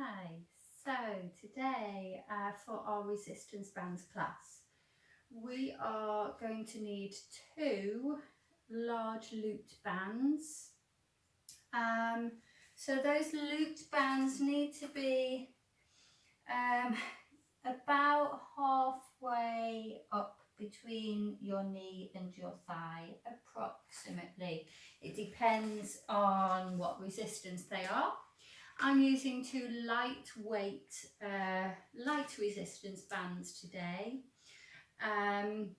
Okay, so today for our resistance bands class, we are going to need two large looped bands. Um, so those looped bands need to be about halfway up between your knee and your thigh, approximately. It depends on what resistance they are. I'm using two lightweight, light resistance bands today. I'm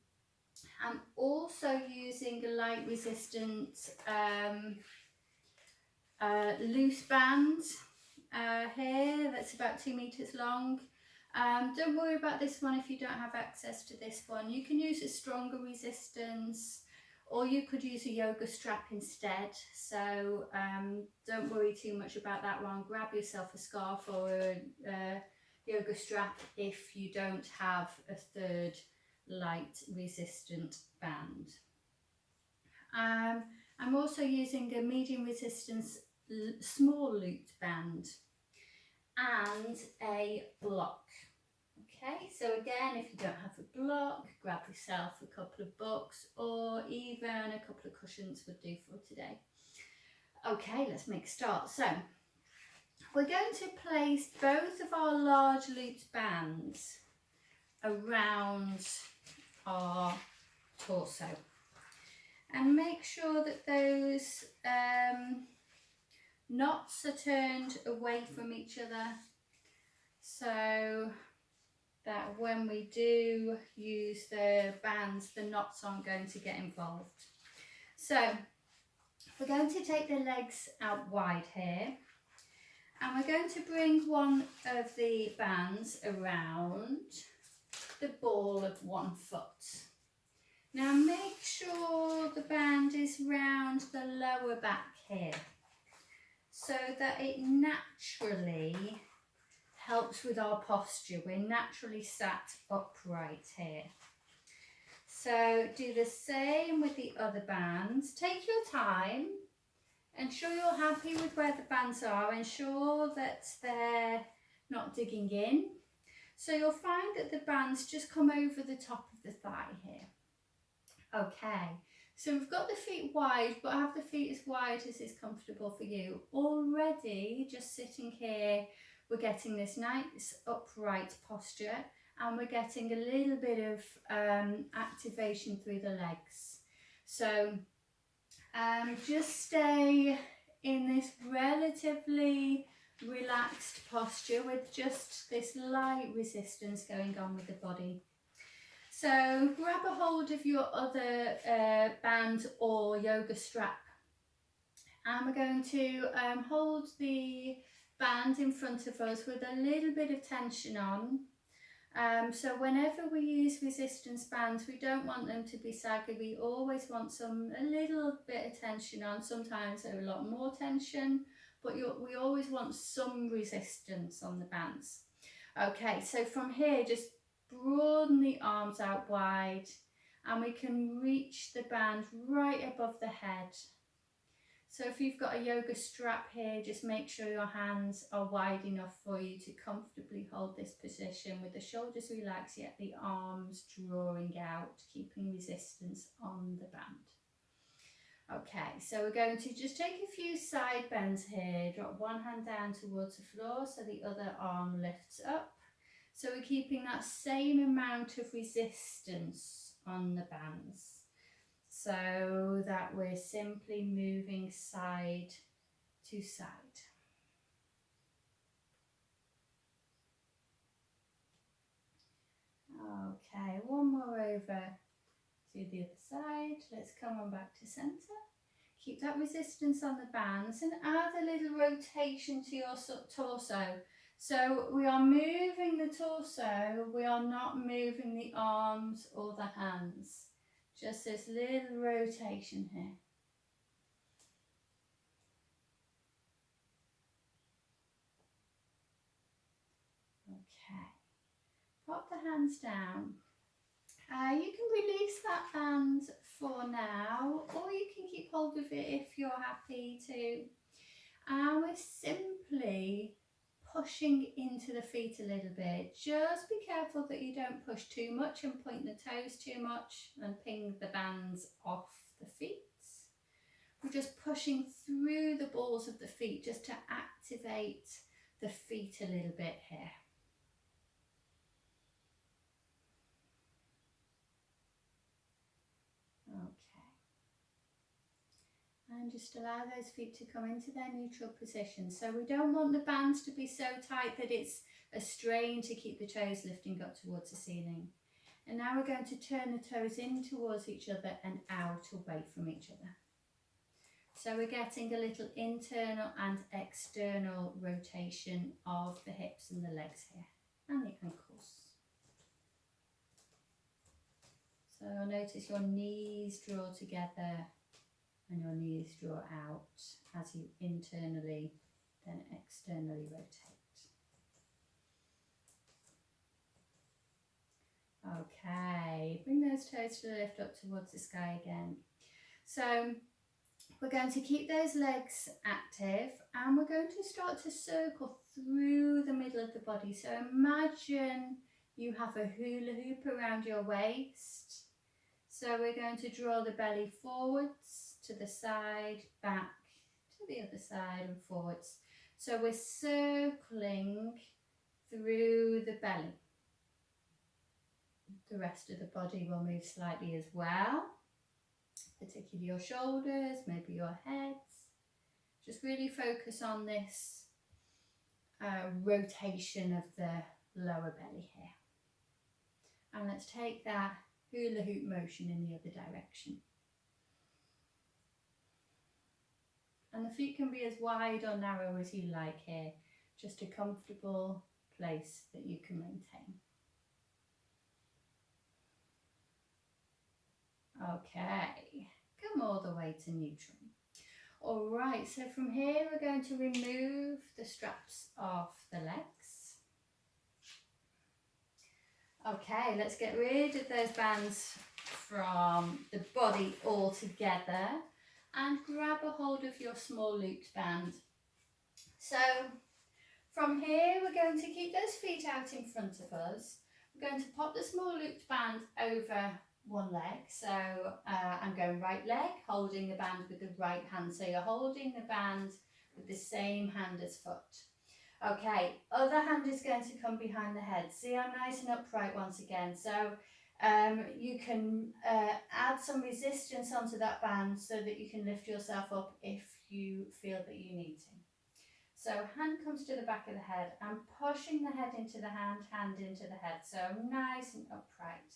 also using a light resistant loose band here that's about 2 meters long. Don't worry about this one if you don't have access to this one. You can use a stronger resistance, or you could use a yoga strap instead. So don't worry too much about that one. Grab yourself a scarf or a yoga strap if you don't have a third light resistant band. I'm also using a medium resistance small looped band and a block. Okay, so again, if you don't have a block, grab yourself a couple of books or even a couple of cushions would do for today. Okay, let's make a start. So we're going to place both of our large looped bands around our torso and make sure that those knots are turned away from each other, so that when we do use the bands, the knots aren't going to get involved. So we're going to take the legs out wide here, and we're going to bring one of the bands around the ball of 1 foot. Now make sure the band is round the lower back here, so that it naturally helps with our posture. We're naturally sat upright here. So do the same with the other bands. Take your time, ensure you're happy with where the bands are, ensure that they're not digging in. So you'll find that the bands just come over the top of the thigh here. Okay, so we've got the feet wide, but have the feet as wide as is comfortable for you. Already, just sitting here, we're getting this nice upright posture, and we're getting a little bit of activation through the legs. So just stay in this relatively relaxed posture with just this light resistance going on with the body. So grab a hold of your other band or yoga strap, and we're going to hold the band in front of us with a little bit of tension on. So whenever we use resistance bands, we don't want them to be saggy. We always want a little bit of tension on, sometimes a lot more tension, but we always want some resistance on the bands. Okay, so from here, just broaden the arms out wide, and we can reach the band right above the head. So if you've got a yoga strap here, just make sure your hands are wide enough for you to comfortably hold this position with the shoulders relaxed, yet the arms drawing out, keeping resistance on the band. Okay, so we're going to just take a few side bends here. Drop one hand down towards the floor so the other arm lifts up. So we're keeping that same amount of resistance on the bands, so that we're simply moving side to side. Okay, one more over to the other side. Let's come on back to centre. Keep that resistance on the bands and add a little rotation to your torso. So we are moving the torso, we are not moving the arms or the hands. Just this little rotation here. Okay, pop the hands down. You can release that band for now, or you can keep hold of it if you're happy to. And we're simply pushing into the feet a little bit. Just be careful that you don't push too much and point the toes too much and ping the bands off the feet. We're just pushing through the balls of the feet just to activate the feet a little bit here. Okay. And just allow those feet to come into their neutral position. So we don't want the bands to be so tight that it's a strain to keep the toes lifting up towards the ceiling. And now we're going to turn the toes in towards each other and out away from each other. So we're getting a little internal and external rotation of the hips and the legs here and the ankles. So notice your knees draw together and your knees draw out as you internally then externally rotate. Okay, bring those toes to the lift up towards the sky again. So we're going to keep those legs active and we're going to start to circle through the middle of the body. So imagine you have a hula hoop around your waist. So we're going to draw the belly forwards, to the side, back, to the other side and forwards. So we're circling through the belly. The rest of the body will move slightly as well, particularly your shoulders, maybe your heads. Just really focus on this rotation of the lower belly here. And let's take that hula hoop motion in the other direction. And the feet can be as wide or narrow as you like here, just a comfortable place that you can maintain. Okay, come all the way to neutral. All right, so from here we're going to remove the straps off the legs. Okay, let's get rid of those bands from the body all together and grab a hold of your small looped band. So from here we're going to keep those feet out in front of us. We're going to pop the small looped band over one leg. So I'm going right leg, holding the band with the right hand. So you're holding the band with the same hand as foot. Okay, other hand is going to come behind the head. See, I'm nice and upright once again. So you can add some resistance onto that band so that you can lift yourself up if you feel that you need to. So hand comes to the back of the head. I'm pushing the head into the hand, hand into the head. So I'm nice and upright.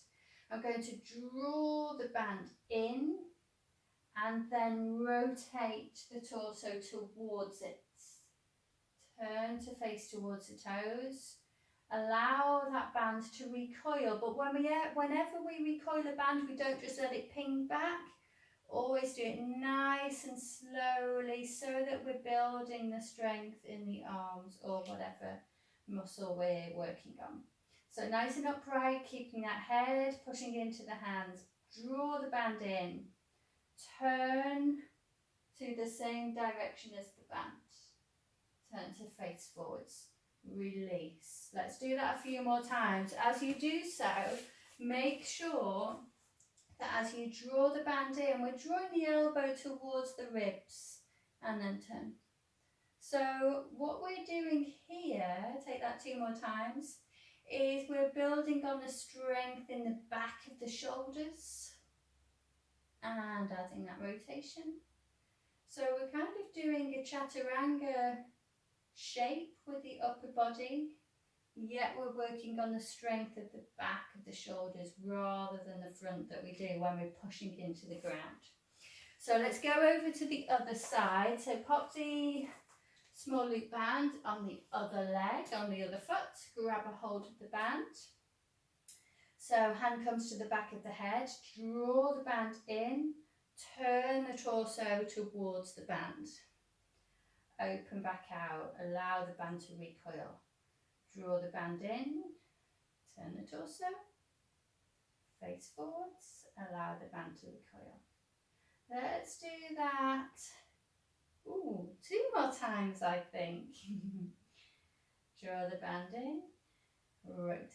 I'm going to draw the band in and then rotate the torso towards it. Turn to face towards the toes. Allow that band to recoil, but whenever we recoil a band, we don't just let it ping back. Always do it nice and slowly so that we're building the strength in the arms or whatever muscle we're working on. So nice and upright, keeping that head pushing into the hands. Draw the band in. Turn to the same direction as the band. Turn to face forwards. Release. Let's do that a few more times. As you do so, make sure that as you draw the band in, we're drawing the elbow towards the ribs and then turn. So what we're doing here, take that 2 more times, is we're building on the strength in the back of the shoulders and adding that rotation. So we're kind of doing a chaturanga shape with the upper body, yet we're working on the strength of the back of the shoulders rather than the front that we do when we're pushing into the ground. So let's go over to the other side. So pop the small loop band on the other leg, on the other foot, grab a hold of the band. So hand comes to the back of the head, draw the band in, turn the torso towards the band. Open back out, allow the band to recoil. Draw the band in, turn the torso, face forwards, allow the band to recoil. Let's do that 2 more times, I think. Draw the band in, rotate.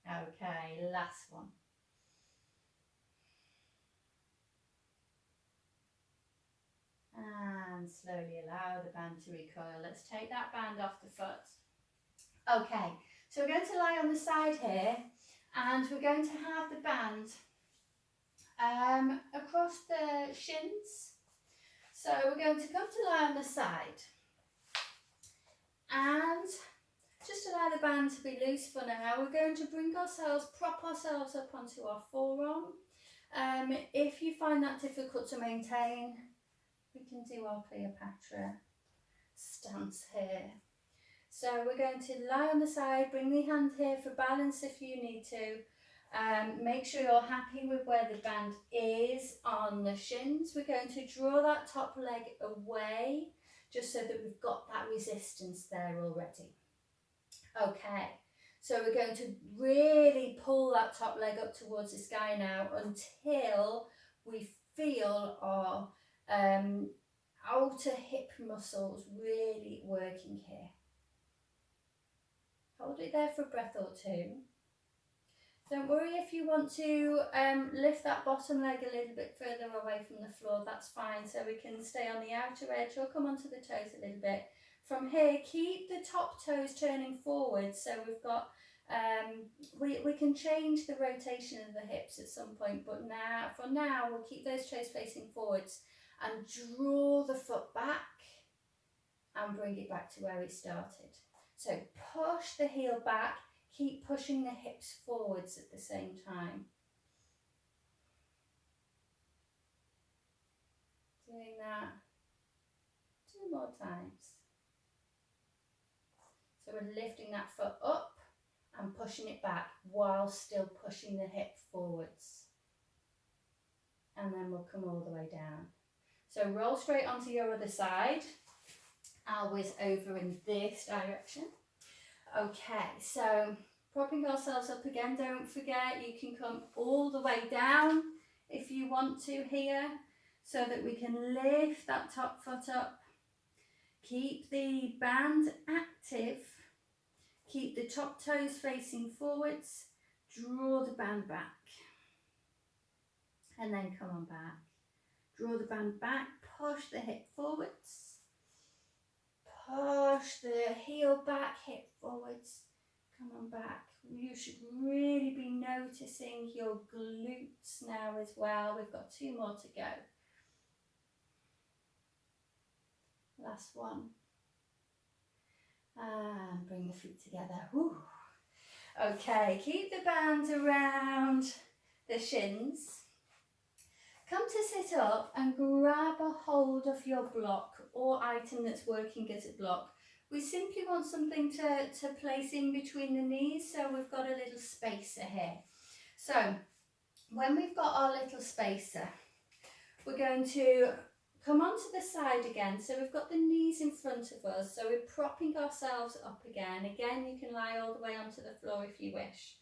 Okay, last one. And slowly allow the band to recoil. Let's take that band off the foot. Okay, so we're going to lie on the side here, and we're going to have the band across the shins. So we're going to come to lie on the side, and just allow the band to be loose for now. We're going to prop ourselves up onto our forearm. If you find that difficult to maintain, we can do our Cleopatra stance here. So we're going to lie on the side, bring the hand here for balance if you need to. Make sure you're happy with where the band is on the shins. We're going to draw that top leg away, just so that we've got that resistance there already. Okay, so we're going to really pull that top leg up towards the sky now until we feel our outer hip muscles really working here. Hold it there for a breath or two. Don't worry if you want to lift that bottom leg a little bit further away from the floor, that's fine, so we can stay on the outer edge or come onto the toes a little bit. From here, keep the top toes turning forward, so we've got, we can change the rotation of the hips at some point, but for now, we'll keep those toes facing forwards and draw the foot back and bring it back to where it started. So push the heel back, keep pushing the hips forwards at the same time. Doing that 2 more times. So we're lifting that foot up and pushing it back while still pushing the hip forwards. And then we'll come all the way down. So roll straight onto your other side. I'll whiz over in this direction. Okay, so propping ourselves up again, don't forget you can come all the way down if you want to here, so that we can lift that top foot up. Keep the band active, keep the top toes facing forwards, draw the band back, and then come on back. Draw the band back, push the hip forwards, push the heel back, hip forwards, come on back. You should really be noticing your glutes now as well. We've got 2 more to go. Last one. And bring the feet together. Whew. Okay, keep the band around the shins. Come to sit up and grab a hold of your block or item that's working as a block. We simply want something to place in between the knees, so we've got a little spacer here. So when we've got our little spacer, we're going to come onto the side again. So we've got the knees in front of us, so we're propping ourselves up again. Again, you can lie all the way onto the floor if you wish.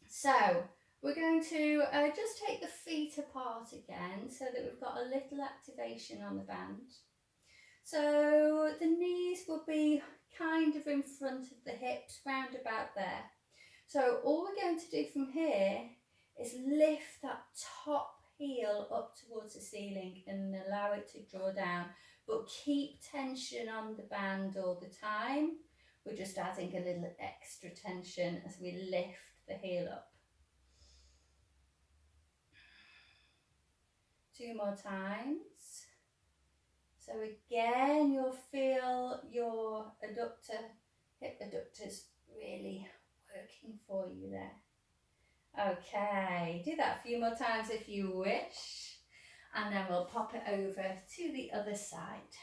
So we're going to just take the feet apart again, so that we've got a little activation on the band. So the knees will be kind of in front of the hips, round about there. So all we're going to do from here is lift that top heel up towards the ceiling and allow it to draw down, but keep tension on the band all the time. We're just adding a little extra tension as we lift the heel up. 2 more times. So again, you'll feel your hip adductors really working for you there. Okay, do that a few more times if you wish, and then we'll pop it over to the other side.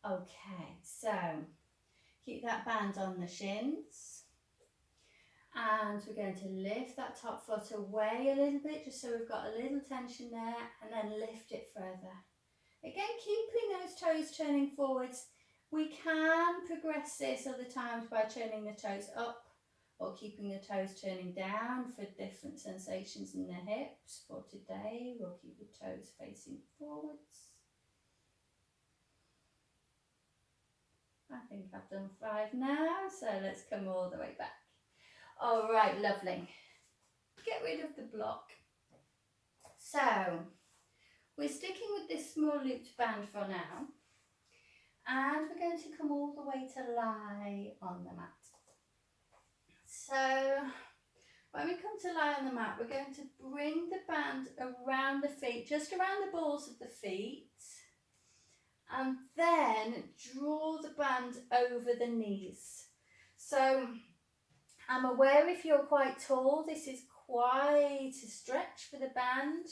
Okay, so keep that band on the shins. And we're going to lift that top foot away a little bit, just so we've got a little tension there, and then lift it further. Again, keeping those toes turning forwards. We can progress this other times by turning the toes up or keeping the toes turning down for different sensations in the hips. For today, we'll keep the toes facing forwards. think I've done 5 now, so let's come all the way back. All right, lovely. Get rid of the block. So we're sticking with this small looped band for now, and we're going to come all the way to lie on the mat. So when we come to lie on the mat, we're going to bring the band around the feet, just around the balls of the feet, and then draw the band over the knees. So I'm aware if you're quite tall, this is quite a stretch for the band.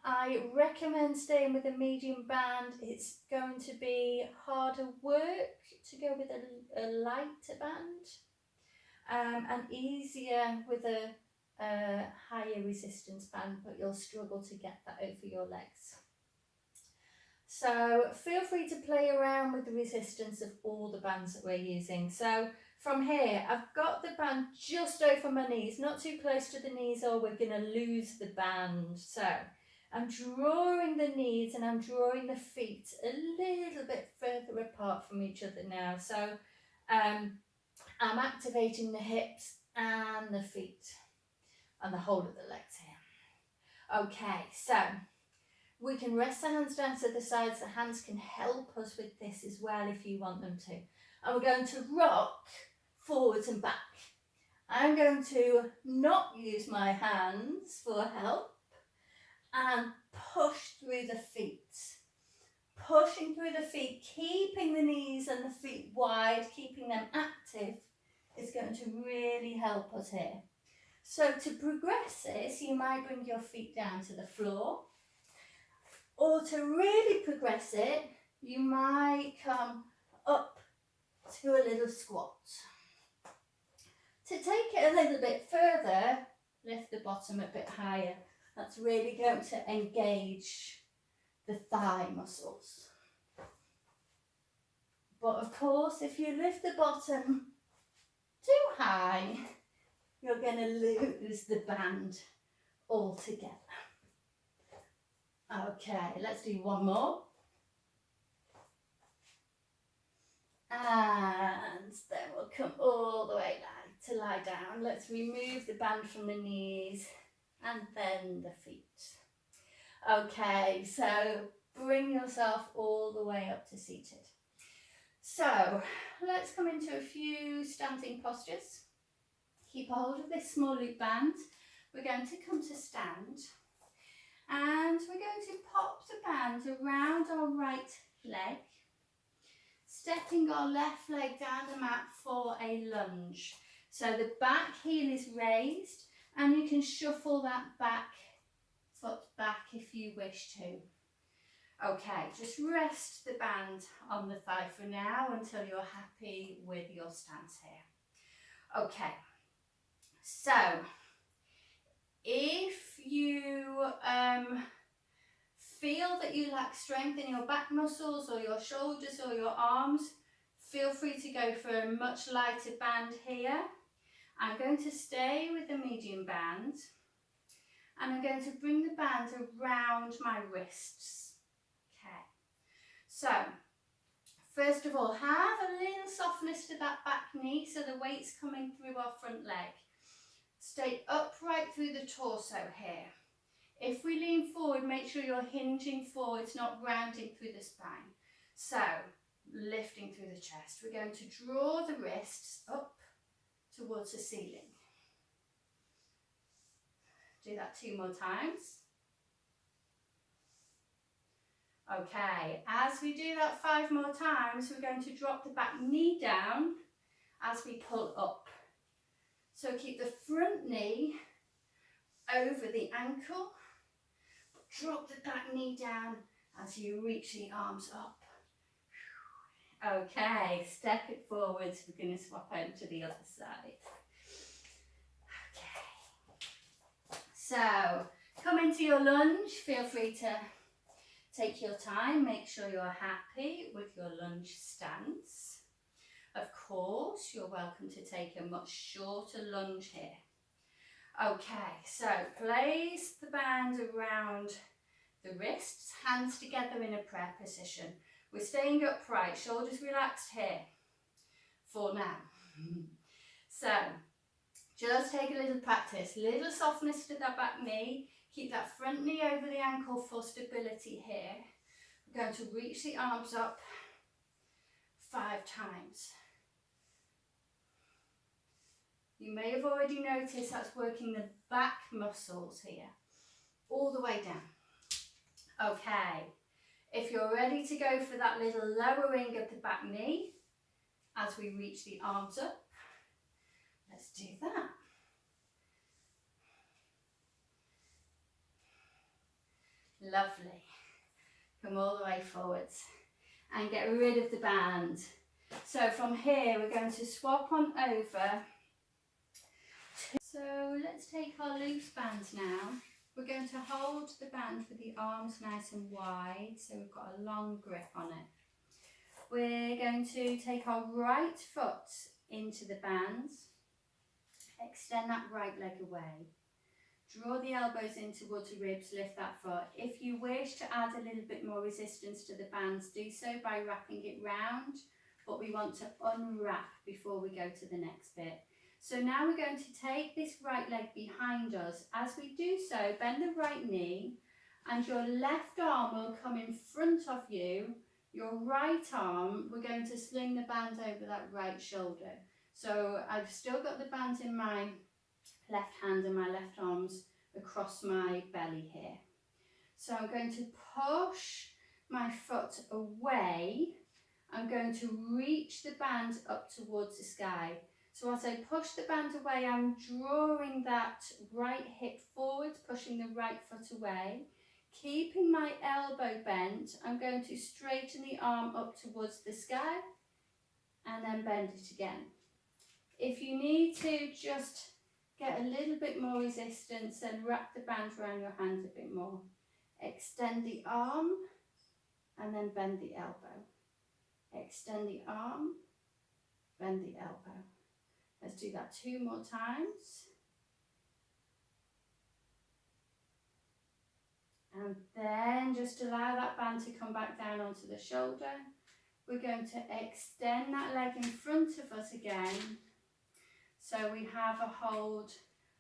I recommend staying with a medium band. It's going to be harder work to go with a lighter band, and easier with a higher resistance band, but you'll struggle to get that over your legs. So feel free to play around with the resistance of all the bands that we're using. So from here, I've got the band just over my knees, not too close to the knees or we're going to lose the band. So I'm drawing the knees and I'm drawing the feet a little bit further apart from each other now. So I'm activating the hips and the feet and the whole of the legs here. Okay, so we can rest the hands down to the sides. The hands can help us with this as well if you want them to. And we're going to rock forwards and back. I'm going to not use my hands for help and push through the feet. Pushing through the feet, keeping the knees and the feet wide, keeping them active is going to really help us here. So to progress this, you might bring your feet down to the floor. Or to really progress it, you might come up to a little squat. To take it a little bit further, lift the bottom a bit higher. That's really going to engage the thigh muscles. But of course, if you lift the bottom too high, you're going to lose the band altogether. Okay, let's do one more. And then we'll come all the way down to lie down. Let's remove the band from the knees and then the feet. Okay, so bring yourself all the way up to seated. So let's come into a few standing postures. Keep a hold of this small loop band. We're going to come to stand. And we're going to pop the band around our right leg, stepping our left leg down the mat for a lunge. So the back heel is raised and you can shuffle that back foot back if you wish to. Okay, just rest the band on the thigh for now until you're happy with your stance here. Okay, so if you feel that you lack strength in your back muscles or your shoulders or your arms, feel free to go for a much lighter band here. I'm going to stay with the medium band and I'm going to bring the band around my wrists. Okay, so first of all, have a little softness to that back knee so the weight's coming through our front leg. Stay upright through the torso here. If we lean forward, make sure you're hinging forwards, not rounding through the spine. So, lifting through the chest. We're going to draw the wrists up towards the ceiling. Do that 2 more times. Okay, as we do that 5 more times, we're going to drop the back knee down as we pull up. So keep the front knee over the ankle, drop the back knee down as you reach the arms up. Okay, step it forwards. We're going to swap over to the other side. Okay, so come into your lunge. Feel free to take your time. Make sure you're happy with your lunge stance. Of course, you're welcome to take a much shorter lunge here. Okay, so place the band around the wrists, hands together in a prayer position. We're staying upright, shoulders relaxed here for now. So just take a little practice, little softness to that back knee. Keep that front knee over the ankle for stability here. We're going to reach the arms up 5 times. You may have already noticed that's working the back muscles here, all the way down. Okay, if you're ready to go for that little lowering of the back knee as we reach the arms up, let's do that. Lovely. Come all the way forwards and get rid of the band. So from here we're going to swap on over. So let's take our loose bands now. We're going to hold the band with the arms nice and wide, so we've got a long grip on it. We're going to take our right foot into the bands, extend that right leg away. Draw the elbows in towards the ribs, lift that foot. If you wish to add a little bit more resistance to the bands, do so by wrapping it round, but we want to unwrap before we go to the next bit. So now we're going to take this right leg behind us. As we do so, bend the right knee and your left arm will come in front of you. Your right arm, we're going to sling the band over that right shoulder. So I've still got the band in my left hand and my left arms across my belly here. So I'm going to push my foot away. I'm going to reach the band up towards the sky. So as I push the band away, I'm drawing that right hip forward, pushing the right foot away. Keeping my elbow bent, I'm going to straighten the arm up towards the sky and then bend it again. If you need to just get a little bit more resistance and wrap the band around your hand a bit more. Extend the arm and then bend the elbow. Extend the arm, bend the elbow. Let's do that 2 more times. And then just allow that band to come back down onto the shoulder. We're going to extend that leg in front of us again. So we have a hold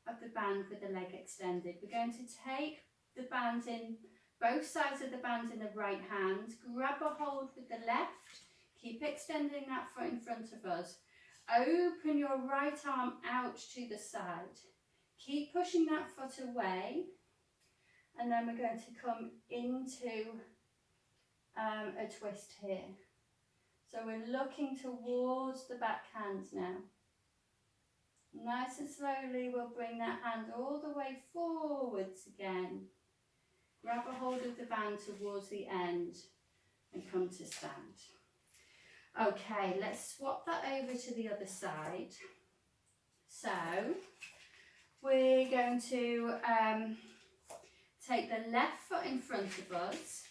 of the band with the leg extended. We're going to take the band in, both sides of the band in the right hand, grab a hold with the left, keep extending that foot in front of us. Open your right arm out to the side. Keep pushing that foot away. And then we're going to come into a twist here. So we're looking towards the back hand now. Nice and slowly we'll bring that hand all the way forwards again. Grab a hold of the band towards the end and come to stand. Okay, let's swap that over to the other side. So we're going to take the left foot in front of us,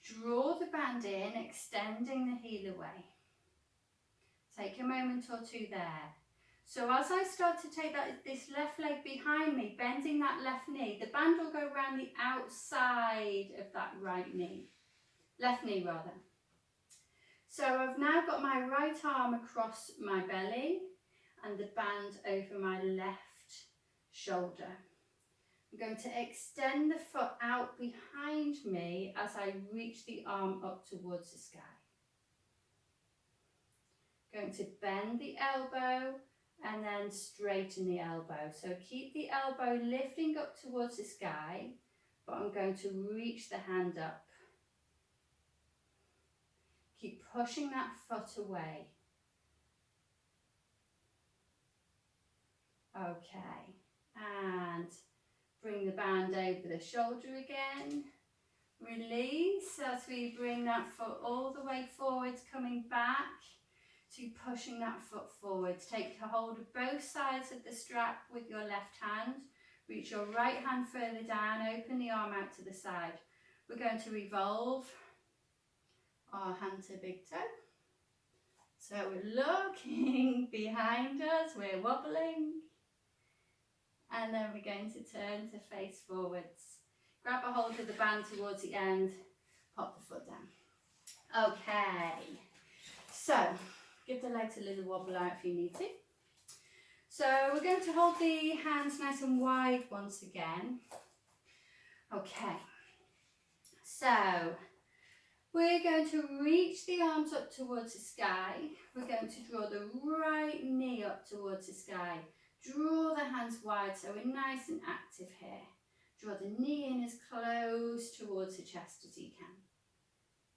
draw the band in, extending the heel away. Take a moment or two there. So as I start to take this left leg behind me, bending that left knee, the band will go around the outside of that right knee, left knee rather. So I've now got my right arm across my belly and the band over my left shoulder. I'm going to extend the foot out behind me as I reach the arm up towards the sky. Going to bend the elbow and then straighten the elbow. So keep the elbow lifting up towards the sky, but I'm going to reach the hand up. Keep pushing that foot away. Okay, and bring the band over the shoulder again. Release as we bring that foot all the way forwards, coming back to pushing that foot forwards. Take a hold of both sides of the strap with your left hand. Reach your right hand further down, open the arm out to the side. We're going to revolve our hand to big toe. So we're looking behind us, we're wobbling. And then we're going to turn to face forwards. Grab a hold of the band towards the end, pop the foot down. Okay, so give the legs a little wobble out if you need to. So we're going to hold the hands nice and wide once again. Okay, so we're going to reach the arms up towards the sky. We're going to draw the right knee up towards the sky. Draw the hands wide so we're nice and active here. Draw the knee in as close towards the chest as you can.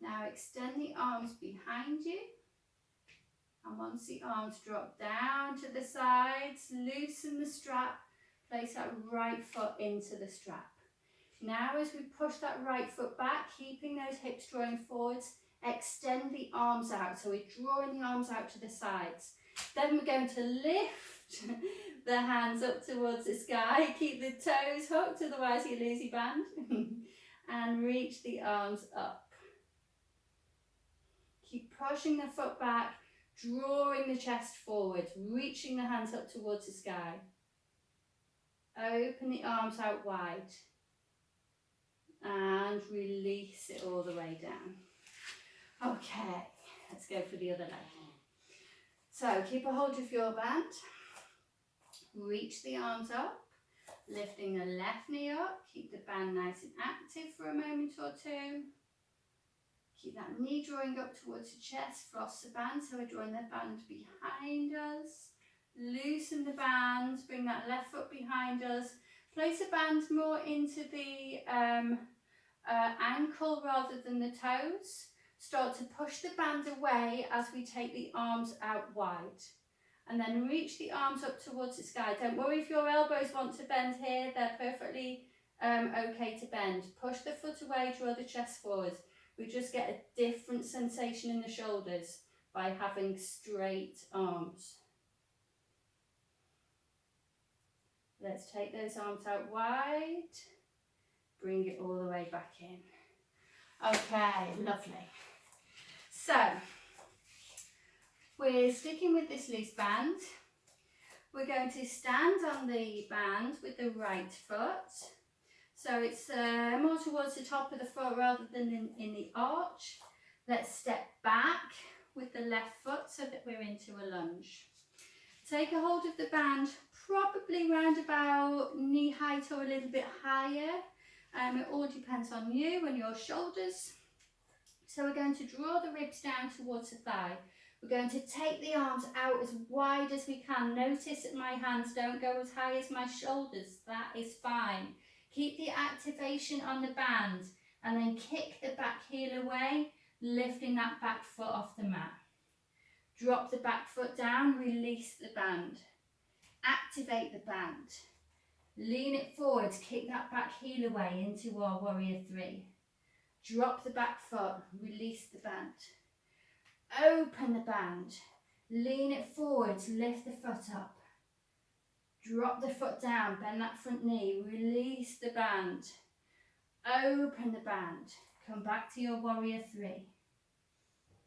Now extend the arms behind you. And once the arms drop down to the sides, loosen the strap. Place that right foot into the strap. Now as we push that right foot back, keeping those hips drawing forwards, extend the arms out. So we're drawing the arms out to the sides. Then we're going to lift the hands up towards the sky. Keep the toes hooked, otherwise you lose your band. And reach the arms up. Keep pushing the foot back, drawing the chest forward, reaching the hands up towards the sky. Open the arms out wide. And release it all the way down. Okay, let's go for the other leg. So keep a hold of your band. Reach the arms up, lifting the left knee up. Keep the band nice and active for a moment or two. Keep that knee drawing up towards the chest. Floss the band, so we're drawing the band behind us. Loosen the band, bring that left foot behind us. Place the band more into the ankle rather than the toes. Start to push the band away as we take the arms out wide. And then reach the arms up towards the sky. Don't worry if your elbows want to bend here, they're perfectly okay to bend. Push the foot away, draw the chest forward. We just get a different sensation in the shoulders by having straight arms. Let's take those arms out wide. Bring it all the way back in. Okay, lovely. So, we're sticking with this loose band. We're going to stand on the band with the right foot. So it's more towards the top of the foot rather than in the arch. Let's step back with the left foot so that we're into a lunge. Take a hold of the band, probably round about knee height or a little bit higher. It all depends on you and your shoulders. So we're going to draw the ribs down towards the thigh. We're going to take the arms out as wide as we can. Notice that my hands don't go as high as my shoulders. That is fine. Keep the activation on the band and then kick the back heel away, lifting that back foot off the mat. Drop the back foot down, release the band. Activate the band. Lean it forwards, kick that back heel away into our warrior three. Drop the back foot, release the band. Open the band. Lean it forwards, lift the foot up. Drop the foot down, bend that front knee, release the band. Open the band. Come back to your warrior three.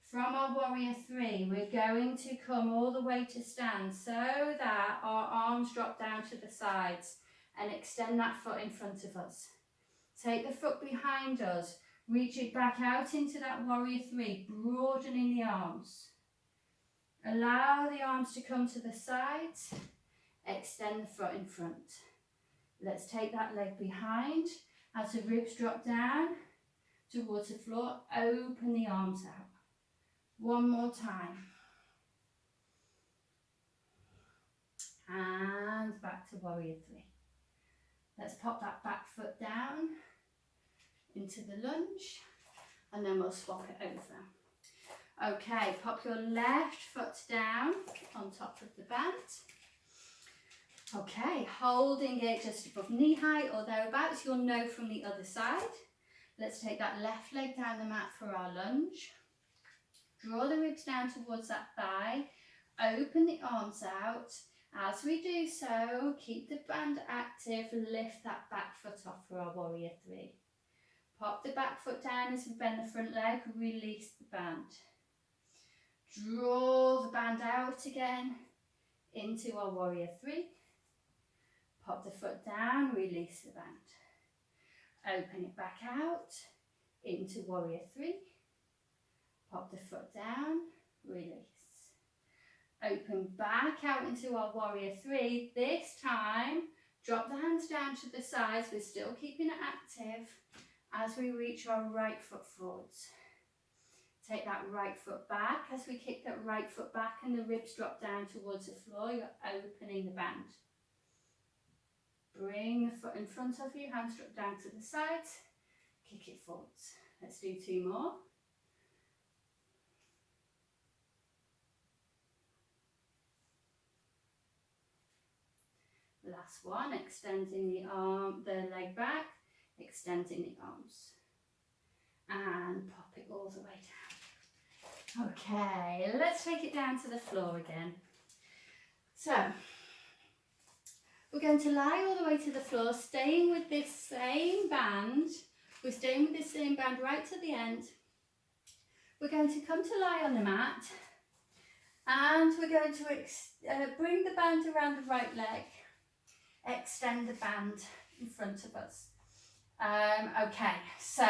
From our warrior three, we're going to come all the way to stand so that our arms drop down to the sides and extend that foot in front of us. Take the foot behind us, reach it back out into that warrior three, broadening the arms. Allow the arms to come to the sides, extend the foot in front. Let's take that leg behind as the ribs drop down towards the floor, open the arms out. One more time. And back to warrior three. Let's pop that back foot down into the lunge and then we'll swap it over. Okay, pop your left foot down on top of the band. Okay, holding it just above knee height or thereabouts, you'll know from the other side. Let's take that left leg down the mat for our lunge. Draw the ribs down towards that thigh, open the arms out. As we do so, keep the band active, lift that back foot off for our warrior three. Pop the back foot down as we bend the front leg, release the band. Draw the band out again into our warrior three. Pop the foot down, release the band. Open it back out into warrior three. Pop the foot down, release. Open back out into our warrior three. This time, drop the hands down to the sides. We're still keeping it active as we reach our right foot forwards. Take that right foot back. As we kick that right foot back and the ribs drop down towards the floor, you're opening the band. Bring the foot in front of you, hands drop down to the sides, kick it forwards. Let's do two more. Last one, extending the leg back, extending the arms. And pop it all the way down. Okay, let's take it down to the floor again. So, we're going to lie all the way to the floor, staying with this same band. We're staying with this same band right to the end. We're going to come to lie on the mat, and we're going to bring the band around the right leg. Extend the band in front of us. Okay, so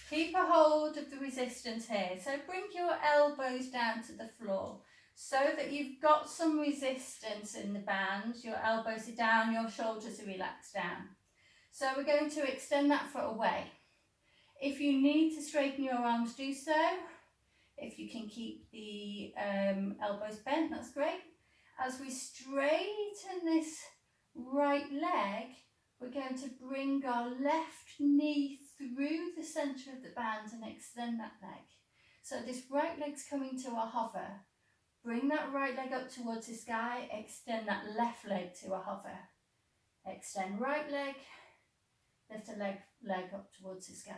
keep a hold of the resistance here. So bring your elbows down to the floor so that you've got some resistance in the band. Your elbows are down, your shoulders are relaxed down. So we're going to extend that foot away. If you need to straighten your arms, do so. If you can keep the elbows bent, that's great. As we straighten this right leg, we're going to bring our left knee through the centre of the band and extend that leg. So this right leg's coming to a hover. Bring that right leg up towards the sky, extend that left leg to a hover. Extend right leg, lift the leg up towards the sky.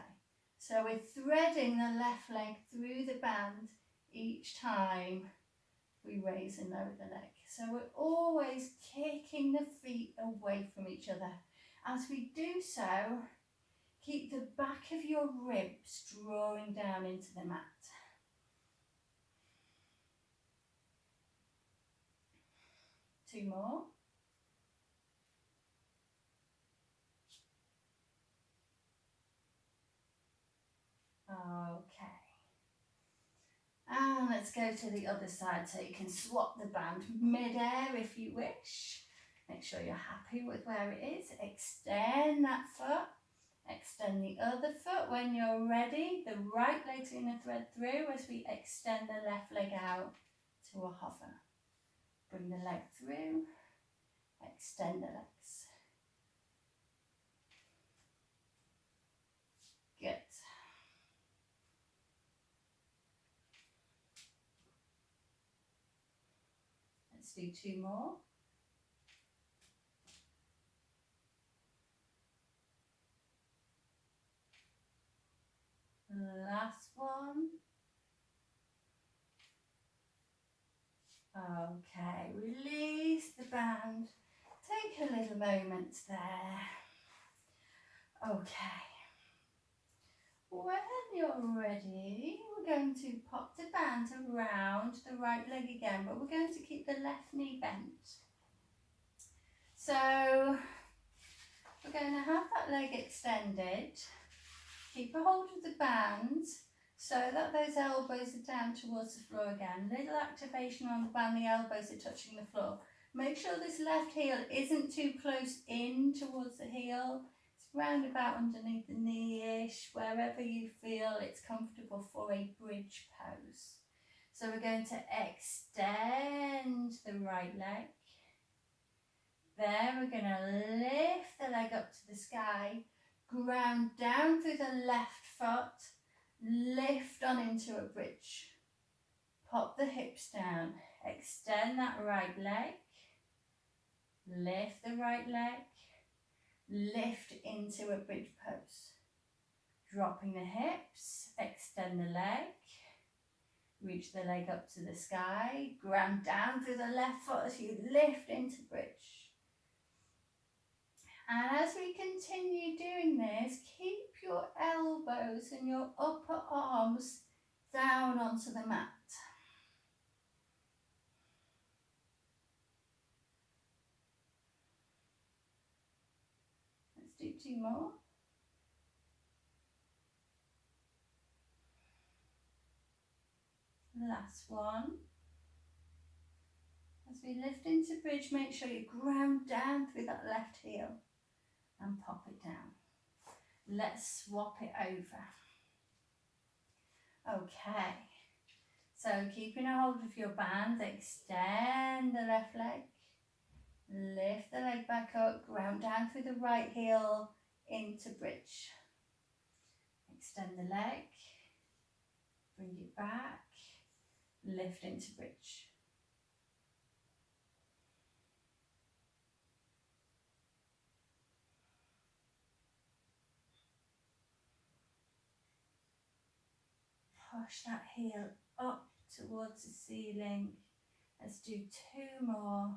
So we're threading the left leg through the band each time we raise and lower the leg. So we're always kicking the feet away from each other. As we do so, keep the back of your ribs drawing down into the mat. Two more. Okay. And let's go to the other side, so you can swap the band mid-air if you wish. Make sure you're happy with where it is. Extend that foot. Extend the other foot when you're ready. The right leg's going to thread through as we extend the left leg out to a hover. Bring the leg through. Extend the legs. Good. Let's do two more. Last one. Okay, release the band. Take a little moment there. Okay. When you're ready, we're going to pop the band around the right leg again, but we're going to keep the left knee bent. So we're going to have that leg extended. Keep a hold of the band so that those elbows are down towards the floor again. Little activation on the band, the elbows are touching the floor. Make sure this left heel isn't too close in towards the heel. It's round about underneath the knee-ish, wherever you feel it's comfortable for a bridge pose. So we're going to extend the right leg. Then we're going to lift the leg up to the sky. Ground down through the left foot, lift on into a bridge. Pop the hips down, extend that right leg, lift the right leg, lift into a bridge pose. Dropping the hips, extend the leg, reach the leg up to the sky, ground down through the left foot as you lift into bridge. And as we continue doing this, keep your elbows and your upper arms down onto the mat. Let's do two more. Last one. As we lift into bridge, make sure you ground down through that left heel and pop it down. Let's swap it over. Okay, so keeping a hold of your band, extend the left leg, lift the leg back up, ground down through the right heel into bridge. Extend the leg, bring it back, lift into bridge. Push that heel up towards the ceiling. Let's do 2 more.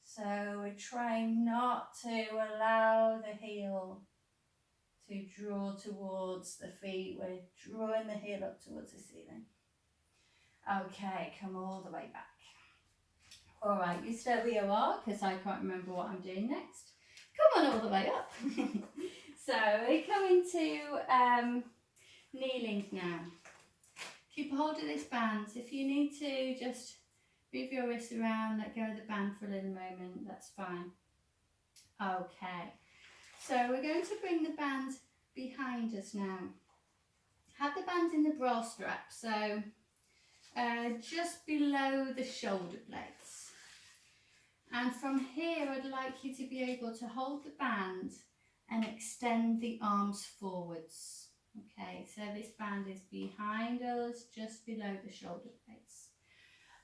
So we're trying not to allow the heel to draw towards the feet. We're drawing the heel up towards the ceiling. Okay, come all the way back. All right, you stay where you are because I can't remember what I'm doing next. Come on all the way up. So we're coming to kneeling now. Keep a hold of this band. If you need to just move your wrists around, let go of the band for a little moment, that's fine. Okay, so we're going to bring the band behind us now. Have the band in the bra strap, so just below the shoulder blades. And from here, I'd like you to be able to hold the band and extend the arms forwards. Okay, so this band is behind us, just below the shoulder blades.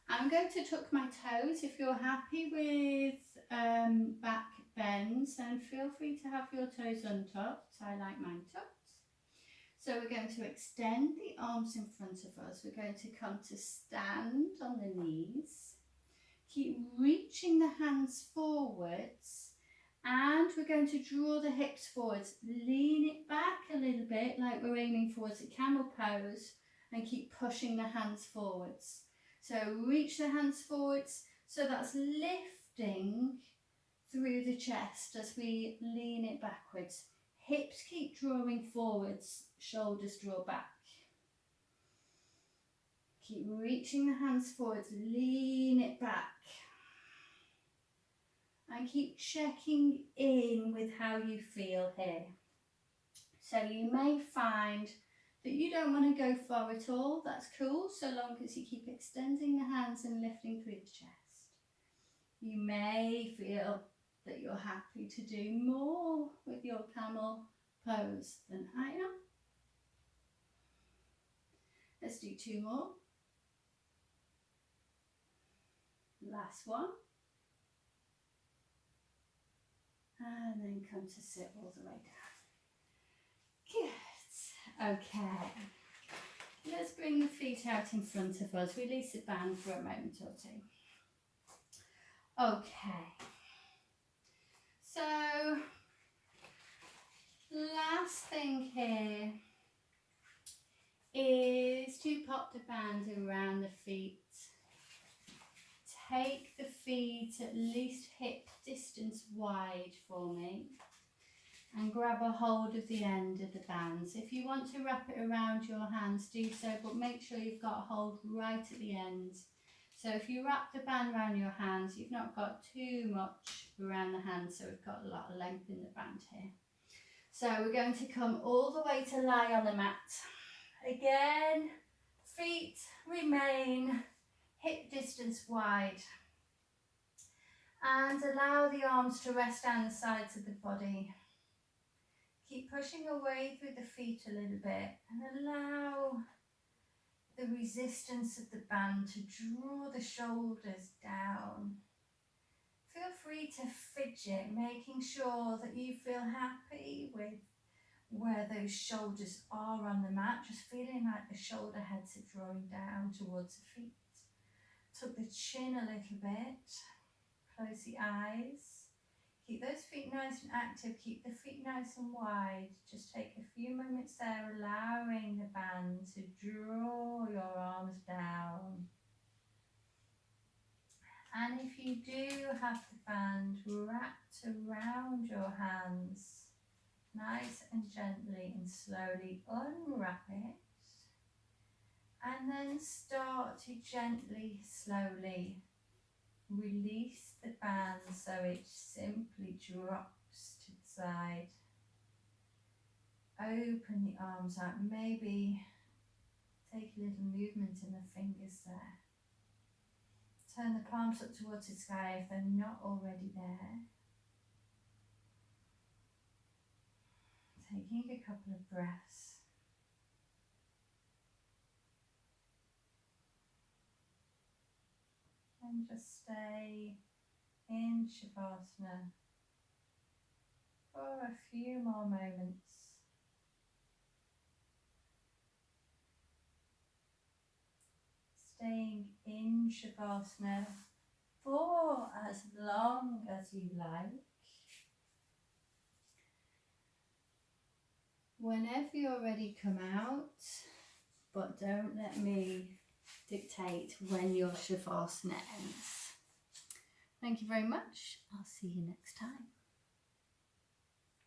I'm going to tuck my toes. If you're happy with back bends, then feel free to have your toes untucked. I like mine tucked. So we're going to extend the arms in front of us. We're going to come to stand on the knees. Keep reaching the hands forwards. And we're going to draw the hips forwards, lean it back a little bit like we're aiming towards a camel pose, and keep pushing the hands forwards. So reach the hands forwards, so that's lifting through the chest as we lean it backwards. Hips keep drawing forwards, shoulders draw back. Keep reaching the hands forwards, lean it back. And keep checking in with how you feel here. So you may find that you don't want to go far at all. That's cool, so long as you keep extending the hands and lifting through the chest. You may feel that you're happy to do more with your camel pose than I am. Let's do 2 more. Last one. And then come to sit all the way down. Good. Okay. Let's bring the feet out in front of us. Release the band for a moment or 2. Okay. So, last thing here is to pop the band around the feet. Take the feet at least hip distance wide for me and grab a hold of the end of the bands. If you want to wrap it around your hands, do so, but make sure you've got a hold right at the end. So if you wrap the band around your hands, you've not got too much around the hands, so we've got a lot of length in the band here. So we're going to come all the way to lie on the mat. Again, feet remain hip distance wide, and allow the arms to rest down the sides of the body. Keep pushing away through the feet a little bit and allow the resistance of the band to draw the shoulders down. Feel free to fidget, making sure that you feel happy with where those shoulders are on the mat, just feeling like the shoulder heads are drawing down towards the feet. Tuck the chin a little bit, close the eyes, keep those feet nice and active, keep the feet nice and wide. Just take a few moments there, allowing the band to draw your arms down. And if you do have the band wrapped around your hands, nice and gently and slowly unwrap it. And And then start to gently, slowly release the band so it simply drops to the side. Open the arms out, maybe take a little movement in the fingers there. Turn the palms up towards the sky if they're not already there. Taking a couple of breaths. And just stay in Shavasana for a few more moments. Staying in Shavasana for as long as you like. Whenever you're ready, come out, but don't let me dictate when your Shavasana ends. Thank you very much. I'll see you next time.